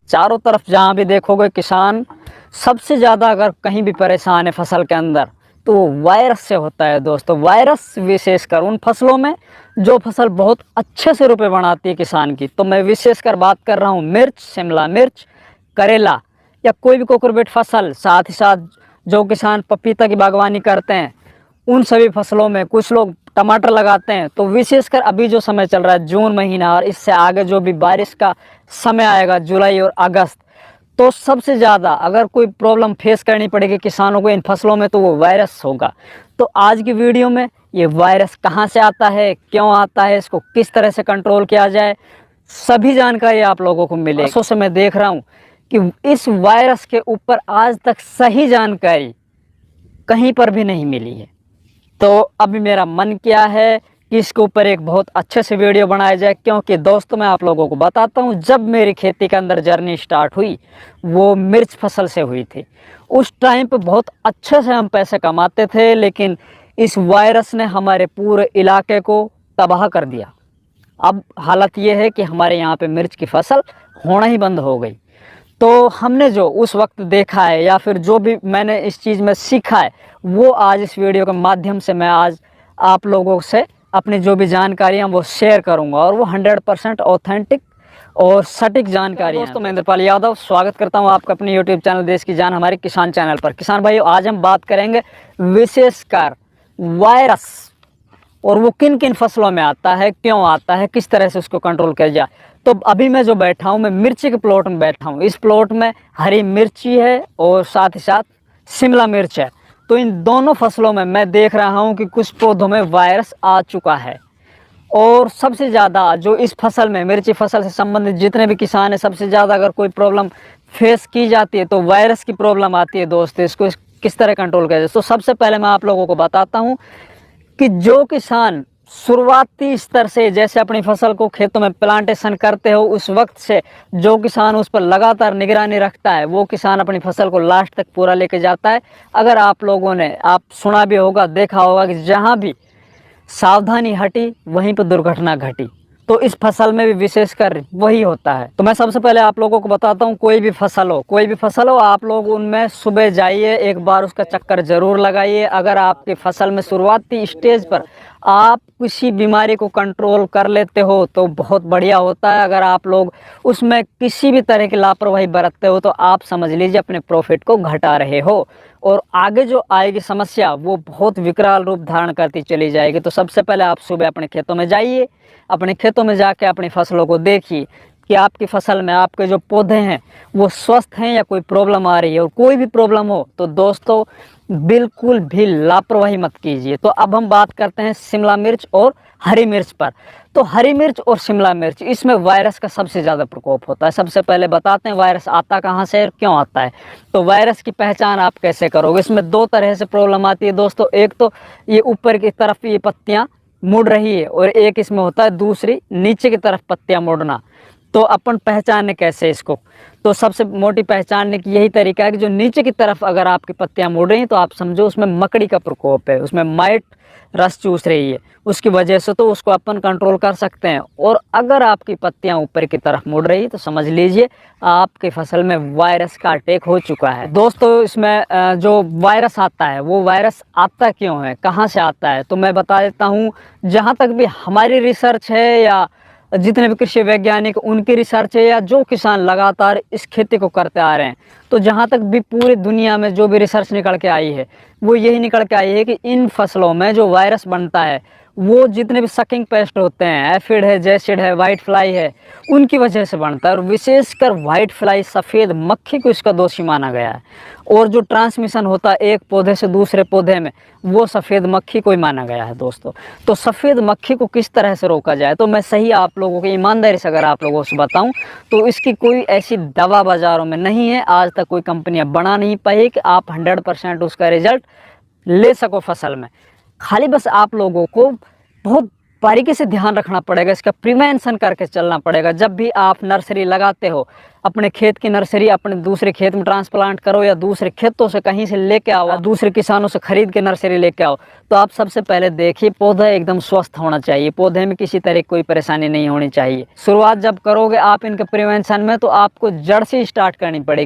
चारों तरफ जहाँ भी देखोगे किसान सबसे ज़्यादा अगर कहीं भी परेशान है फसल के अंदर तो वो वायरस से होता है दोस्तों। वायरस विशेषकर उन फसलों में जो फसल बहुत अच्छे से रुपए बनाती है किसान की। तो मैं विशेषकर बात कर रहा हूँ मिर्च, शिमला मिर्च, करेला या कोई भी कोकोपेट फसल, साथ ही साथ जो किसान पपीता की बागवानी करते हैं उन सभी फसलों में, कुछ लोग टमाटर लगाते हैं। तो विशेषकर अभी जो समय चल रहा है जून महीना और इससे आगे जो भी बारिश का समय आएगा जुलाई और अगस्त, तो सबसे ज़्यादा अगर कोई प्रॉब्लम फेस करनी पड़ेगी किसानों को इन फसलों में तो वो वायरस होगा। तो आज की वीडियो में ये वायरस कहाँ से आता है, क्यों आता है, इसको किस तरह से कंट्रोल किया जाए, सभी जानकारी आप लोगों को मिले। वर्षों से मैं देख रहा हूँ कि इस वायरस के ऊपर आज तक सही जानकारी कहीं पर भी नहीं मिली है। तो अभी मेरा मन क्या है कि इसके ऊपर एक बहुत अच्छे से वीडियो बनाया जाए, क्योंकि दोस्तों मैं आप लोगों को बताता हूँ जब मेरी खेती के अंदर जर्नी स्टार्ट हुई वो मिर्च फसल से हुई थी। उस टाइम पे बहुत अच्छे से हम पैसे कमाते थे, लेकिन इस वायरस ने हमारे पूरे इलाके को तबाह कर दिया। अब हालत ये है कि हमारे यहाँ पे मिर्च की फसल होना ही बंद हो गई। तो हमने जो उस वक्त देखा है या फिर जो भी मैंने इस चीज़ में सीखा है वो आज इस वीडियो के माध्यम से मैं आज आप लोगों से अपनी जो भी जानकारियाँ वो शेयर करूँगा, और वो 100% ऑथेंटिक और सटीक जानकारी। दोस्तों मैं इंद्रपाल यादव स्वागत करता हूँ आपका अपने यूट्यूब चैनल देश की जान हमारे किसान चैनल पर। किसान भाइयों, आज हम बात करेंगे विशेषकर वायरस और वो किन किन फसलों में आता है, क्यों आता है, किस तरह से उसको कंट्रोल किया जाए। तो अभी मैं जो बैठा हूँ मैं मिर्ची के प्लॉट में बैठा हूँ। इस प्लॉट में हरी मिर्ची है और साथ ही साथ शिमला मिर्च है। तो इन दोनों फसलों में मैं देख रहा हूँ कि कुछ पौधों में वायरस आ चुका है। और सबसे ज़्यादा जो इस फसल में, मिर्ची फसल से संबंधित जितने भी किसान हैं, सबसे ज़्यादा अगर कोई प्रॉब्लम फेस की जाती है तो वायरस की प्रॉब्लम आती है दोस्तों। इसको किस तरह कंट्रोल किया जाए, तो सबसे पहले मैं आप लोगों को बताता हूँ कि जो किसान शुरुआती स्तर से जैसे अपनी फसल को खेतों में प्लांटेशन करते हो उस वक्त से जो किसान उस पर लगातार निगरानी रखता है वो किसान अपनी फसल को लास्ट तक पूरा लेके जाता है। अगर आप लोगों ने आप सुना भी होगा, देखा होगा कि जहाँ भी सावधानी हटी वहीं पर दुर्घटना घटी। तो इस फसल में भी विशेषकर वही होता है। तो मैं सबसे पहले आप लोगों को बताता हूँ, कोई भी फसल हो आप लोग उनमें सुबह जाइए, एक बार उसका चक्कर जरूर लगाइए। अगर आपकी फसल में शुरुआती स्टेज पर आप किसी बीमारी को कंट्रोल कर लेते हो तो बहुत बढ़िया होता है। अगर आप लोग उसमें किसी भी तरह की लापरवाही बरतते हो तो आप समझ लीजिए अपने प्रॉफिट को घटा रहे हो, और आगे जो आएगी समस्या वो बहुत विकराल रूप धारण करती चली जाएगी। तो सबसे पहले आप सुबह अपने खेतों में जाइए, अपने खेतों में जाके अपनी फसलों को देखिए कि आपकी फसल में आपके जो पौधे हैं वो स्वस्थ हैं या कोई प्रॉब्लम आ रही है। और कोई भी प्रॉब्लम हो तो दोस्तों बिल्कुल भी लापरवाही मत कीजिए। तो अब हम बात करते हैं शिमला मिर्च और हरी मिर्च पर। तो हरी मिर्च और शिमला मिर्च, इसमें वायरस का सबसे ज़्यादा प्रकोप होता है। सबसे पहले बताते हैं वायरस आता कहाँ से और क्यों आता है। तो वायरस की पहचान आप कैसे करोगे, इसमें दो तरह से प्रॉब्लम आती है दोस्तों। एक तो ये ऊपर की तरफ ये पत्तियाँ मुड़ रही है, और एक इसमें होता है दूसरी नीचे की तरफ पत्तियां मुड़ना। तो अपन पहचाने कैसे इसको, तो सबसे मोटी पहचानने की यही तरीका है कि जो नीचे की तरफ अगर आपकी पत्तियां मुड़ रही हैं तो आप समझो उसमें मकड़ी का प्रकोप है, उसमें माइट रस चूस रही है, उसकी वजह से तो उसको अपन कंट्रोल कर सकते हैं। और अगर आपकी पत्तियां ऊपर की तरफ मुड़ रही है तो समझ लीजिए आपकी फसल में वायरस का अटैक हो चुका है। दोस्तों इसमें जो वायरस आता है वो वायरस आता क्यों है, कहाँ से आता है, तो मैं बता देता हूँ। जहाँ तक भी हमारी रिसर्च है या जितने भी कृषि वैज्ञानिक उनकी रिसर्च है या जो किसान लगातार इस खेती को करते आ रहे हैं, तो जहाँ तक भी पूरी दुनिया में जो भी रिसर्च निकल के आई है वो यही निकल के आई है कि इन फसलों में जो वायरस बनता है वो जितने भी सकिंग पेस्ट होते हैं, एफिड है, जैसिड है, वाइट फ्लाई है, उनकी वजह से बनता है। और विशेषकर वाइट फ्लाई, सफ़ेद मक्खी को इसका दोषी माना गया है। और जो ट्रांसमिशन होता है एक पौधे से दूसरे पौधे में वो सफ़ेद मक्खी को ही माना गया है दोस्तों। तो सफ़ेद मक्खी को किस तरह से रोका जाए, तो मैं सही आप लोगों की ईमानदारी से अगर आप लोगों से बताऊं तो इसकी कोई ऐसी दवा बाज़ारों में नहीं है, आज तक कोई कंपनियां बना नहीं पाई कि आप 100% उसका रिजल्ट ले सको फसल में। खाली बस आप लोगों को बहुत बारीकी से ध्यान रखना पड़ेगा, इसका प्रिवेंशन करके चलना पड़ेगा। जब भी आप नर्सरी लगाते हो, अपने खेत की नर्सरी अपने दूसरे खेत में ट्रांसप्लांट करो या दूसरे खेतों से कहीं से लेके आओ, दूसरे किसानों से खरीद के नर्सरी लेके आओ, तो आप सबसे पहले देखिए पौधा एकदम स्वस्थ होना चाहिए, पौधे में किसी तरह की कोई परेशानी नहीं होनी चाहिए। शुरुआत जब करोगे आप इनके प्रिवेंशन में, तो आपको जड़ से स्टार्ट करनी पड़ेगी।